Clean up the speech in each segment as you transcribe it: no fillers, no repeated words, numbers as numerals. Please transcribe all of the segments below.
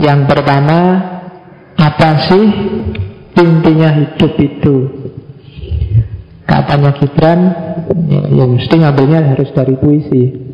Yang pertama, apa sih intinya hidup itu? Katanya Gibran, ya mesti ngambilnya harus dari puisi.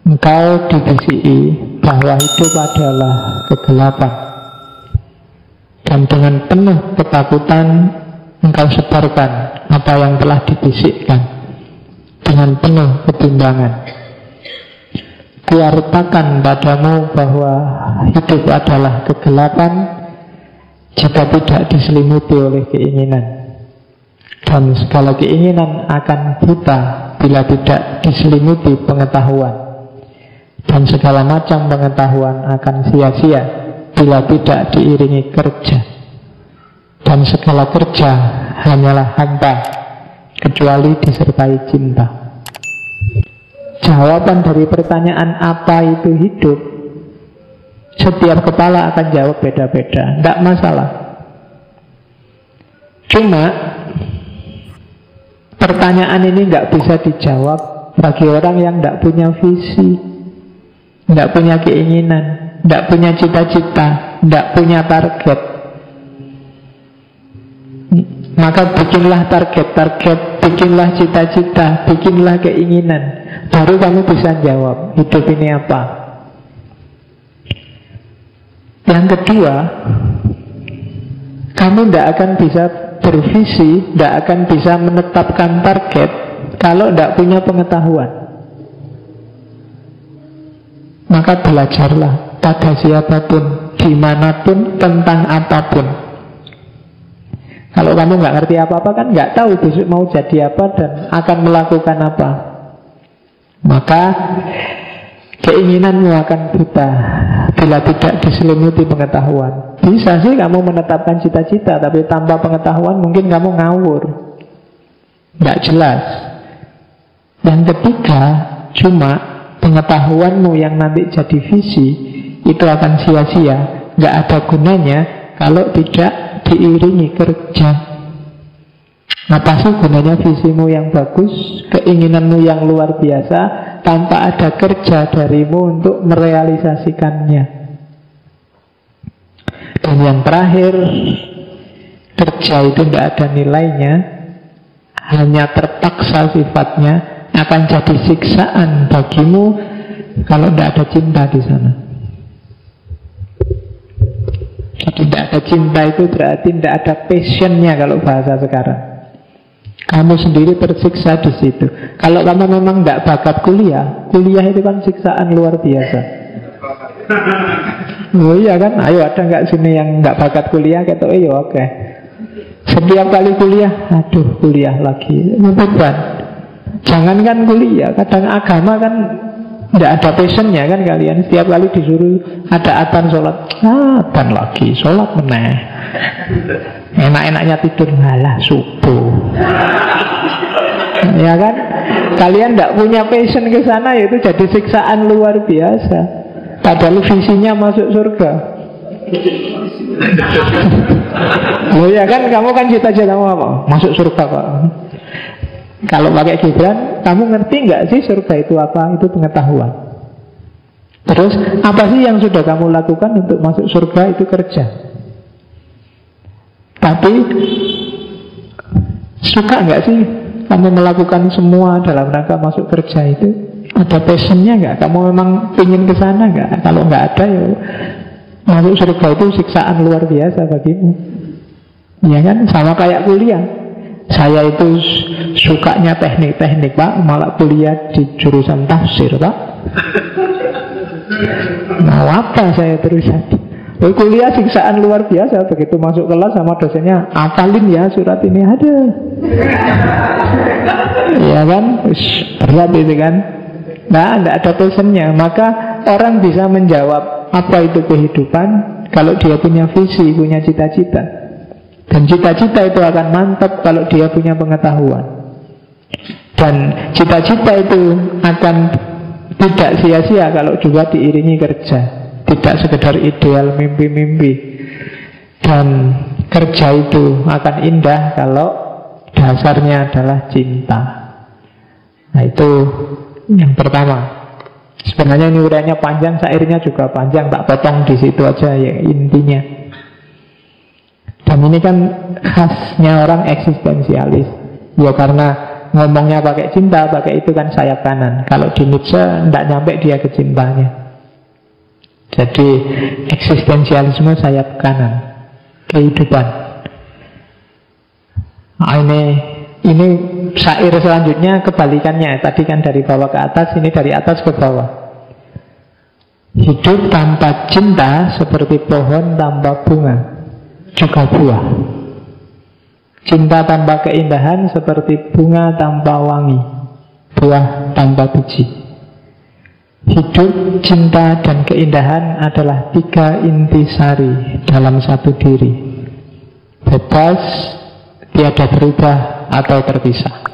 Engkau dibisiki bahwa hidup adalah kegelapan, dan dengan penuh ketakutan engkau sebarkan apa yang telah dibisikkan dengan penuh ketimbangan. Kuartakan padamu bahwa hidup adalah kegelapan jika tidak diselimuti oleh keinginan, dan segala keinginan akan buta bila tidak diselimuti pengetahuan, dan segala macam pengetahuan akan sia-sia bila tidak diiringi kerja, dan segala kerja hanyalah hampa kecuali disertai cinta. Jawaban dari pertanyaan apa itu hidup, setiap kepala akan jawab beda-beda, tidak masalah. Cuma pertanyaan ini nggak bisa dijawab bagi orang yang tidak punya visi, tidak punya keinginan, tidak punya cita-cita, tidak punya target. Maka bikinlah target-target, bikinlah cita-cita, bikinlah keinginan. Baru kamu bisa jawab hidup ini apa. Yang kedua, kamu tidak akan bisa bervisi, tidak akan bisa menetapkan target kalau tidak punya pengetahuan. Maka belajarlah pada siapapun, dimanapun, tentang apapun. Kalau kamu nggak ngerti apa-apa kan nggak tahu besok mau jadi apa dan akan melakukan apa. Maka keinginanmu akan buta bila tidak diselimuti pengetahuan. Bisa sih kamu menetapkan cita-cita, tapi tanpa pengetahuan mungkin kamu ngawur, nggak jelas. Yang ketiga, cuma pengetahuanmu yang nanti jadi visi itu akan sia-sia, nggak ada gunanya kalau tidak diiringi kerja. Apa sih gunanya visimu yang bagus, keinginanmu yang luar biasa, tanpa ada kerja darimu untuk merealisasikannya? Dan yang terakhir, kerja itu tidak ada nilainya, hanya terpaksa sifatnya, akan jadi siksaan bagimu kalau tidak ada cinta di sana. Jadi tidak ada cinta itu berarti tidak ada passionnya kalau bahasa sekarang. Kamu sendiri tersiksa di situ. Kalau kamu memang tidak bakat kuliah, kuliah itu kan siksaan luar biasa. Oh iya kan, ayo ada nggak sini yang nggak bakat kuliah? Kata iya oke. Setiap kali kuliah, aduh kuliah lagi, beban. Jangankan kuliah, kadang agama kan tidak ada passionnya kan kalian. Setiap kali disuruh ada adzan sholat, adzan lagi, sholat meneh. Enak-enaknya tidur malah subuh. Ya kan? Kalian tidak punya passion ke sana, itu jadi siksaan luar biasa. Padahal visinya masuk surga. Oh ya kan, kamu kan cita-cita kamu apa? Masuk surga Pak. Kalau pakai Gibran, kamu ngerti nggak sih surga itu apa? Itu pengetahuan. Terus apa sih yang sudah kamu lakukan untuk masuk surga? Itu kerja. Tapi suka nggak sih kamu melakukan semua dalam rangka masuk kerja itu? Ada passionnya nggak? Kamu memang ingin ke sana nggak? Kalau nggak ada ya masuk surga itu siksaan luar biasa bagimu. Ya kan? Sama kayak kuliah. Saya itu sukanya teknik-teknik Pak, malah kuliah di jurusan tafsir Pak. Mau apa saya terusan? Kuliah siksaan luar biasa. Begitu masuk kelas sama dosennya, hafalin ya surat ini, ada. Ya kan, berat itu kan. Nah, tidak ada passionnya. Maka orang bisa menjawab apa itu kehidupan kalau dia punya visi, punya cita-cita. Dan cita-cita itu akan mantap kalau dia punya pengetahuan. Dan cita-cita itu akan tidak sia-sia kalau juga diiringi kerja. Tidak sekedar ideal mimpi-mimpi. Dan kerja itu akan indah kalau dasarnya adalah cinta. Nah itu yang pertama. Sebenarnya ini uraiannya panjang, syairnya juga panjang, tak potong di situ aja ya intinya. Dan ini kan khasnya orang eksistensialis. Ya karena ngomongnya pakai cinta, pakai itu kan sayap kanan. Kalau di Nietzsche tidak nyampe dia ke cintanya. Jadi eksistensialisme sayap kanan, kehidupan. Nah, ini syair selanjutnya kebalikannya. Tadi kan dari bawah ke atas, ini dari atas ke bawah. Hidup tanpa cinta seperti pohon tanpa bunga, juga buah. Cinta tanpa keindahan seperti bunga tanpa wangi, buah tanpa biji. Hidup, cinta, dan keindahan adalah 3 intisari dalam satu diri. Bebas, tiada berubah atau terpisah.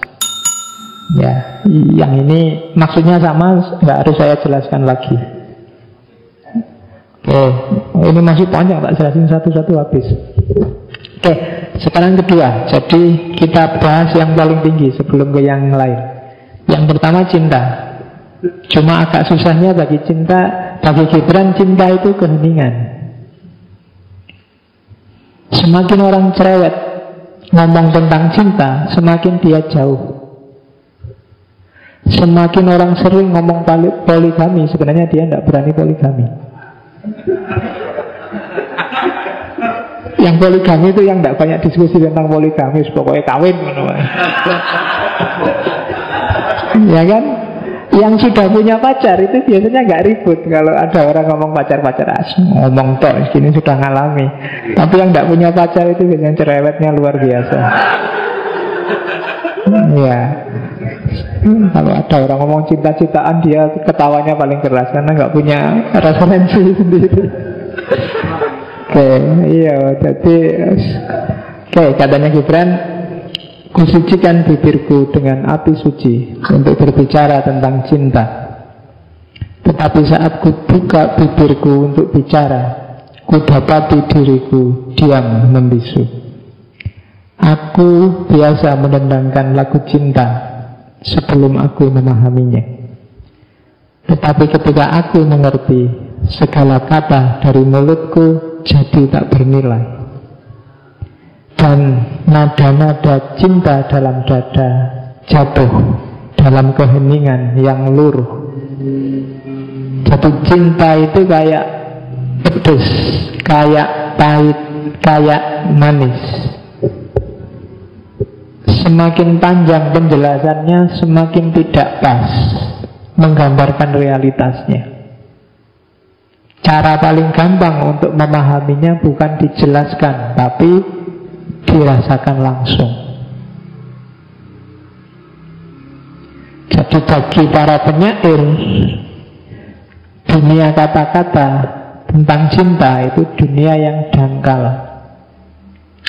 Ya, yang ini maksudnya sama, nggak harus saya jelaskan lagi. Oke, ini masih panjang, tak jelasin satu-satu habis. Oke, sekarang kedua. Jadi kita bahas yang paling tinggi sebelum ke yang lain. Yang pertama cinta. Cuma agak susahnya bagi Gibran, cinta itu keheningan. Semakin orang cerewet ngomong tentang cinta, semakin dia jauh. Semakin orang sering ngomong poligami, sebenarnya dia tidak berani poligami. Yang poligami itu yang tidak banyak diskusi tentang poligami, pokoknya kawin. Ya kan? Yang sudah punya pacar itu biasanya nggak ribut. Kalau ada orang ngomong pacar-pacar, ngomong tok, ini sudah ngalami. Tapi yang nggak punya pacar itu biasanya cerewetnya luar biasa. Ya, kalau ada orang ngomong cinta-cintaan, dia ketawanya paling keras karena nggak punya referensi sendiri. Oke, iya, jadi katanya Gibran, kusucikan bibirku dengan api suci untuk berbicara tentang cinta. Tetapi saat ku buka bibirku untuk bicara, ku dapati diriku diam membisu. Aku biasa menendangkan lagu cinta sebelum aku memahaminya. Tetapi ketika aku mengerti, segala kata dari mulutku jadi tak bernilai. Dan nada-nada cinta dalam dada jatuh dalam keheningan yang luruh. Jadi cinta itu kayak pedes, kayak pahit, kayak manis. Semakin panjang penjelasannya, semakin tidak pas menggambarkan realitasnya. Cara paling gampang untuk memahaminya bukan dijelaskan, tapi dirasakan langsung. Jadi bagi para penyair, dunia kata-kata tentang cinta itu dunia yang dangkal.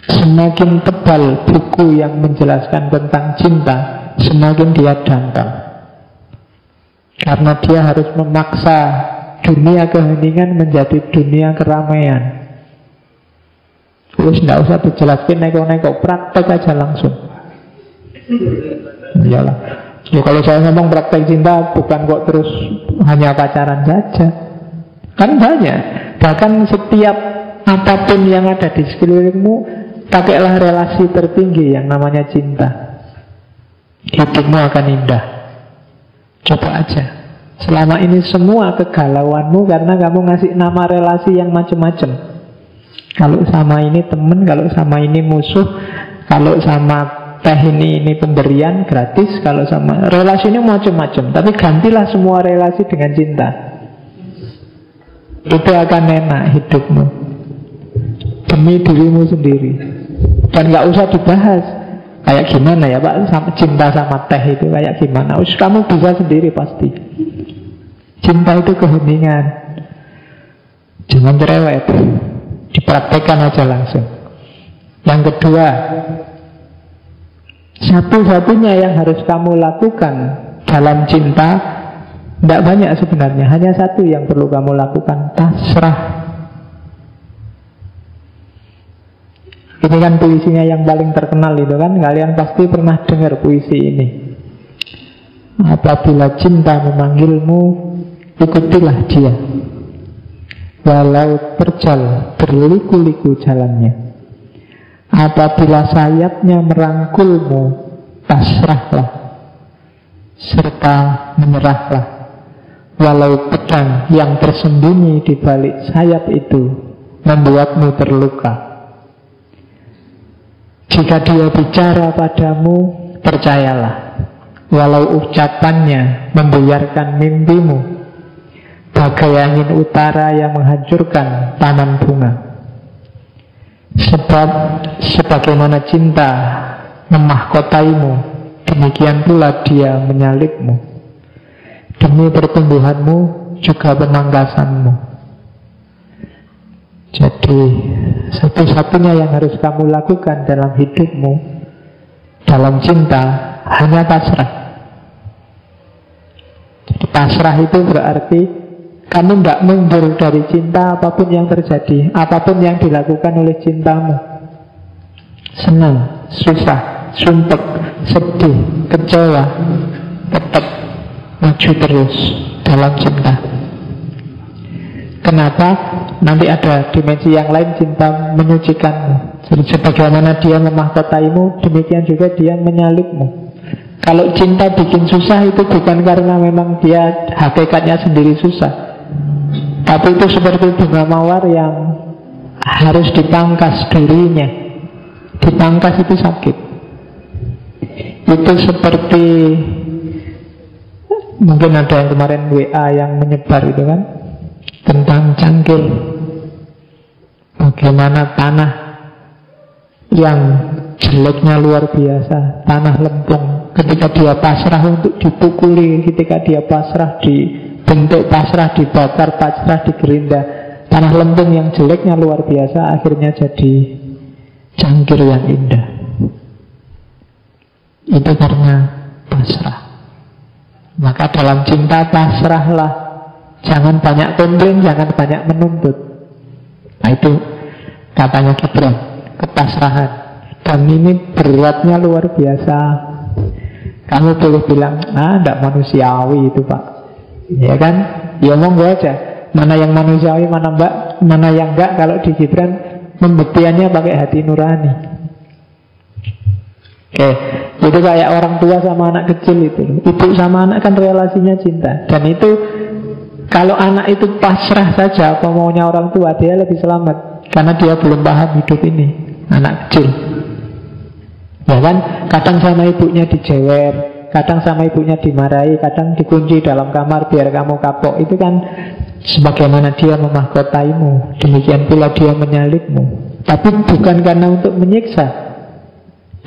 Semakin tebal buku yang menjelaskan tentang cinta, semakin dia dangkal. Karena dia harus memaksa dunia keheningan menjadi dunia keramaian. Terus tidak usah dijelaskan neko-neko, praktek aja langsung. Iyalah. Ya, kalau saya ngomong praktek cinta, bukan kok terus hanya pacaran saja. Kan banyak. Bahkan setiap apapun yang ada di sekelilingmu, pakailah relasi tertinggi yang namanya cinta. Hidupmu akan indah. Coba aja. Selama ini semua kegalauanmu karena kamu ngasih nama relasi yang macam-macam. Kalau sama ini teman, kalau sama ini musuh, kalau sama teh ini pemberian gratis, kalau sama relasi ini macam-macam. Tapi gantilah semua relasi dengan cinta. Itu akan enak hidupmu demi dirimu sendiri. Dan gak usah dibahas kayak gimana ya Pak, cinta sama teh itu kayak gimana. Kamu bisa sendiri pasti. Cinta itu keheningan. Jangan cerewet, dipraktekkan aja langsung. Yang kedua, satu-satunya yang harus kamu lakukan dalam cinta, tidak banyak sebenarnya, hanya satu yang perlu kamu lakukan, pasrah. Ini kan puisinya yang paling terkenal itu kan, kalian pasti pernah dengar puisi ini. Apabila cinta memanggilmu, ikutilah dia. Walau terjal berliku-liku jalannya. Apabila sayapnya merangkulmu, pasrahlah serta menyerahlah. Walau pedang yang tersembunyi di balik sayap itu membuatmu terluka. Jika dia bicara padamu, percayalah. Walau ucapannya membuyarkan mimpimu, bagai angin utara yang menghancurkan taman bunga. Sebab sebagaimana cinta memahkotaimu, demikian pula dia menyalibmu. Demi pertumbuhanmu juga pemangkasanmu. Jadi satu-satunya yang harus kamu lakukan dalam hidupmu, dalam cinta, hanya pasrah. Jadi pasrah itu berarti kamu tidak mundur dari cinta apapun yang terjadi, apapun yang dilakukan oleh cintamu. Senang, susah, sumpek, sedih, kecewa, tetap maju terus dalam cinta. Kenapa? Nanti ada dimensi yang lain, cinta menyucikanmu. Jadi sebagaimana dia memahkotaimu, demikian juga dia menyalibmu. Kalau cinta bikin susah, itu bukan karena memang dia hakikatnya sendiri susah, tapi itu seperti bunga mawar yang harus dipangkas dirinya. Dipangkas itu sakit. Itu seperti, mungkin ada yang kemarin WA yang menyebar itu kan, tentang cangkir. Bagaimana tanah yang jeleknya luar biasa, tanah lempung, ketika dia pasrah untuk dipukuli, ketika dia pasrah dibentuk, pasrah dibakar, pasrah digerinda, tanah lempung yang jeleknya luar biasa akhirnya jadi cangkir yang indah. Itu karena pasrah. Maka dalam cinta pasrahlah. Jangan banyak komplain, jangan banyak menuntut. Nah itu katanya Gibran, kepasrahan. Dan ini beratnya luar biasa. Kamu boleh bilang, tidak manusiawi itu Pak, ya kan? Ya monggo aja. Mana yang manusiawi, mana yang enggak. Kalau di Gibran pembuktiannya pakai hati nurani. Oke, itu kayak orang tua sama anak kecil itu. Ibu sama anak kan relasinya cinta. Dan itu kalau anak itu pasrah saja apa maunya orang tua, dia lebih selamat. Karena dia belum paham hidup ini. Anak kecil, ya kan? Kadang sama ibunya dijewer, kadang sama ibunya dimarahi, kadang dikunci dalam kamar biar kamu kapok. Itu kan sebagaimana dia memahkotaimu, demikian pula dia menyalibmu. Tapi bukan karena untuk menyiksa,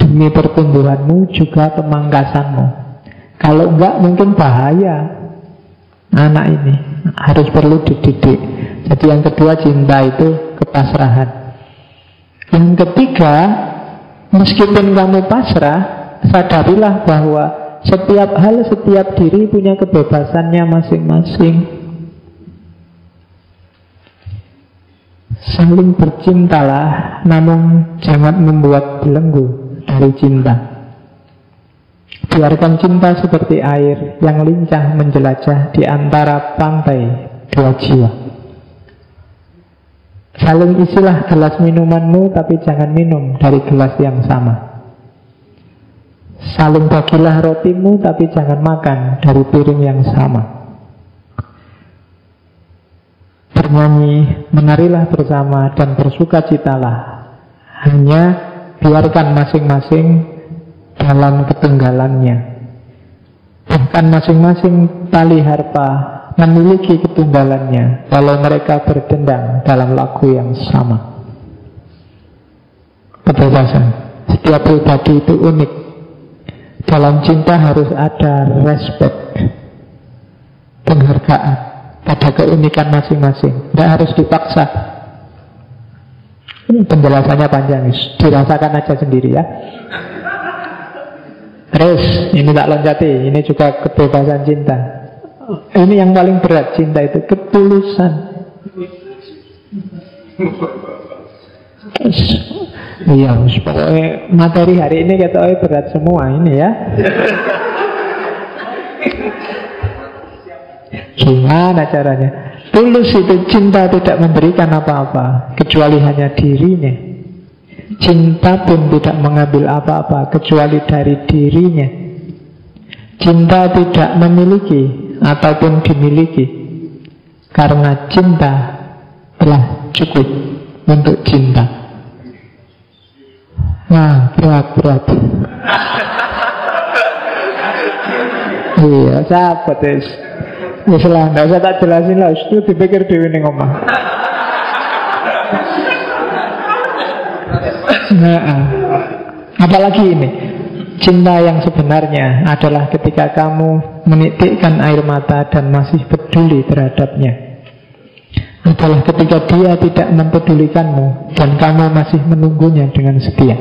demi pertumbuhanmu juga pemangkasanmu. Kalau enggak mungkin bahaya. Anak ini harus perlu dididik. Jadi yang kedua cinta itu kepasrahan. Yang ketiga, meskipun kamu pasrah, sadarilah bahwa setiap hal, setiap diri punya kebebasannya masing-masing. Saling bercintalah, namun jangan membuat belenggu dari cinta. Biarkan cinta seperti air yang lincah menjelajah di antara pantai dua jiwa. Saling isilah gelas minumanmu, tapi jangan minum dari gelas yang sama. Saling bagilah rotimu, tapi jangan makan dari piring yang sama. Bernyanyi, menarilah bersama dan bersukacitalah. Hanya biarkan masing-masing dalam ketunggalannya. Bahkan masing-masing tali harpa memiliki ketunggalannya, walau mereka berdendang dalam lagu yang sama. Kebebasan. Setiap pribadi itu unik. Dalam cinta harus ada respect, penghargaan pada keunikan masing-masing. Tidak harus dipaksa. Ini penjelasannya panjang, dirasakan aja sendiri ya. Terus, ini tak loncati, ini juga kebebasan cinta. Ini yang paling berat cinta itu, ketulusan. Iya, pokoknya materi hari ini katanya berat semua ini ya. Gimana caranya? Tulus itu cinta tidak memberikan apa-apa kecuali hanya dirinya. Cinta pun tidak mengambil apa-apa kecuali dari dirinya. Cinta tidak memiliki ataupun dimiliki, karena cinta telah cukup untuk cinta. Nah, berat. Iya, sahabat es. Ya salah, nggak usah tak jelasin lah. Itu dipikir dewi ning omah. Nah, apalagi ini, cinta yang sebenarnya adalah ketika kamu menitikkan air mata dan masih peduli terhadapnya. Adalah ketika dia tidak mempedulikanmu dan kamu masih menunggunya dengan setia.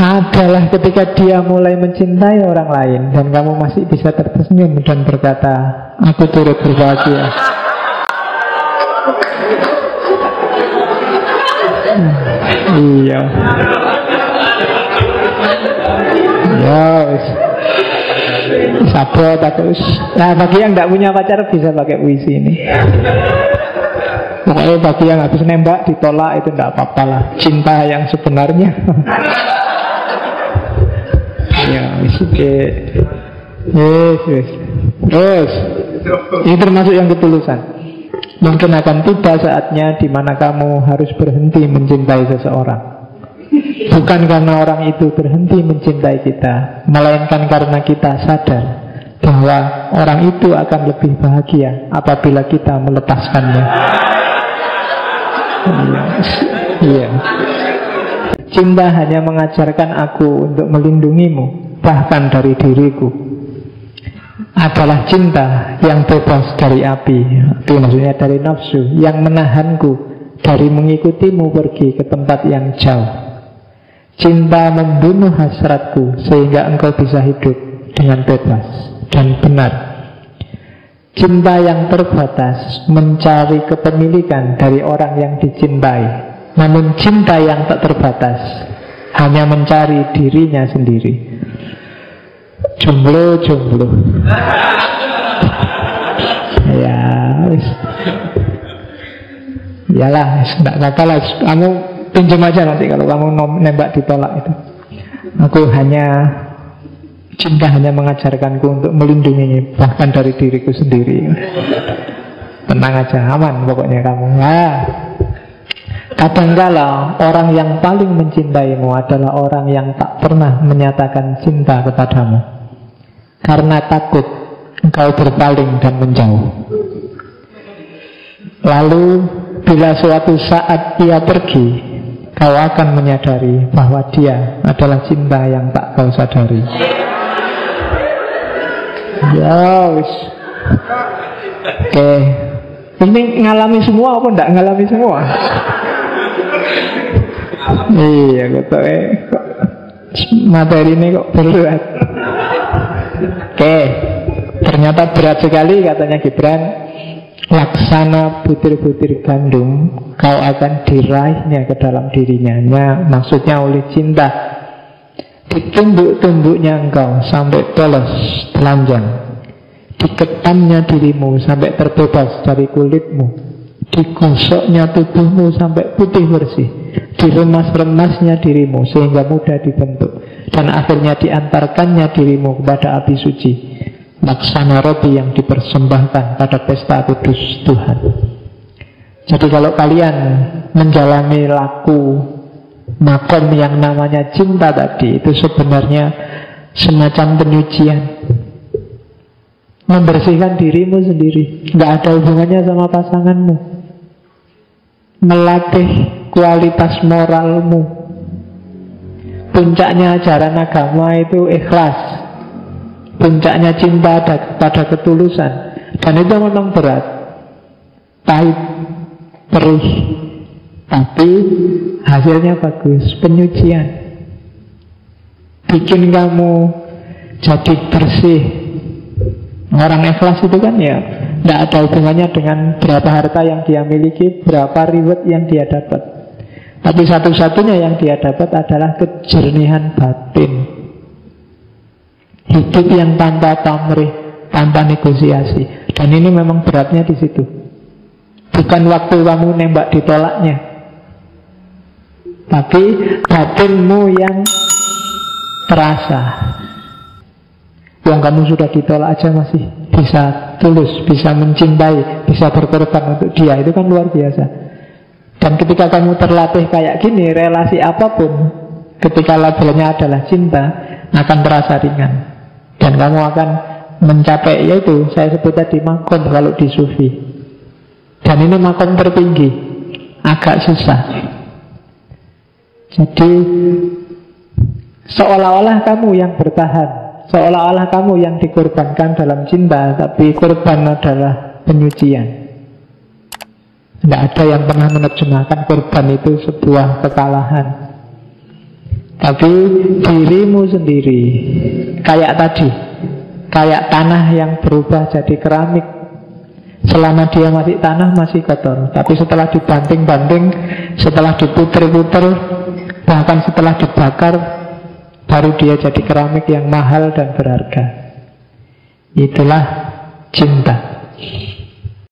Adalah ketika dia mulai mencintai orang lain dan kamu masih bisa tersenyum dan berkata, aku turut berbahagia. Iya. Ya, sabot aku. Nah, bagi yang tidak punya pacar bisa pakai puisi ini. Pokoknya bagi yang habis nembak ditolak itu tidak apa-apa lah. Cinta yang sebenarnya. Ya, yes. Terus, ini termasuk yang ketulusan. Mungkin akan tiba saatnya di mana kamu harus berhenti mencintai seseorang. Bukan karena orang itu berhenti mencintai kita, melainkan karena kita sadar bahwa orang itu akan lebih bahagia apabila kita melepaskannya. Iya. Cinta hanya mengajarkan aku untuk melindungimu, bahkan dari diriku. Adalah cinta yang bebas dari api, itu maksudnya dari nafsu, yang menahanku dari mengikutimu pergi ke tempat yang jauh. Cinta membunuh hasratku sehingga engkau bisa hidup dengan bebas dan benar. Cinta yang terbatas mencari kepemilikan dari orang yang dicintai. Namun cinta yang tak terbatas hanya mencari dirinya sendiri. Jomblo. Ya, iyalah, enggak apa-apa lah. Kamu pinjam aja nanti kalau kamu nembak ditolak itu. Cinta hanya mengajarkanku untuk melindungi bahkan dari diriku sendiri. Tenang aja, aman pokoknya kamu. Nah, kadangkala orang yang paling mencintaimu adalah orang yang tak pernah menyatakan cinta kepadamu, karena takut engkau berpaling dan menjauh. Lalu bila suatu saat ia pergi, kau akan menyadari bahwa dia adalah cinta yang tak kau sadari. Yes. Oke. Ini ngalami semua apa enggak ngalami semua? Iya, kok materi ini kok berat. Oke, ternyata berat sekali katanya Gibran. Laksana butir-butir gandum, kau akan diraihnya ke dalam dirinya. Maksudnya oleh cinta. Ditumbuk-tumbuknya engkau sampai polos, telanjang. Diketamnya dirimu sampai terbebas dari kulitmu. Digosoknya tubuhmu sampai putih bersih. Diremas-remasnya dirimu sehingga mudah dibentuk. Dan akhirnya diantarkannya dirimu kepada api suci, laksana roti yang dipersembahkan pada pesta kudus Tuhan. Jadi kalau kalian menjalani laku makom yang namanya cinta tadi, itu sebenarnya semacam penyucian, membersihkan dirimu sendiri, nggak ada hubungannya sama pasanganmu, melatih kualitas moralmu. Puncaknya ajaran agama itu ikhlas, puncaknya cinta pada ketulusan. Dan itu memang berat, pahit, perih, tapi hasilnya bagus, penyucian. Bikin kamu jadi bersih. Orang ikhlas itu kan ya tidak ada hubungannya dengan berapa harta yang dia miliki, berapa reward yang dia dapat. Tapi satu-satunya yang dia dapat adalah kejernihan batin. Hidup yang tanpa pamrih, tanpa negosiasi. Dan ini memang beratnya di situ. Bukan waktu kamu nembak ditolaknya, tapi batinmu yang terasa. Yang kamu sudah ditolak aja masih bisa tulus, bisa mencintai, bisa berkorban untuk dia. Itu kan luar biasa. Dan ketika kamu terlatih kayak gini, relasi apapun, ketika labelnya adalah cinta, akan terasa ringan. Dan kamu akan mencapai, yaitu saya sebut tadi makom kalau di sufi. Dan ini makom tertinggi, agak susah. Jadi seolah-olah kamu yang bertahan, seolah-olah kamu yang dikorbankan dalam cinta, tapi korban adalah penyucian. Tidak ada yang pernah menerjemahkan korban itu sebuah kekalahan, tapi dirimu sendiri. Kayak tadi, kayak tanah yang berubah jadi keramik. Selama dia masih tanah masih kotor, tapi setelah dibanting-banting, setelah diputer-puter, bahkan setelah dibakar, baru dia jadi keramik yang mahal dan berharga. Itulah cinta.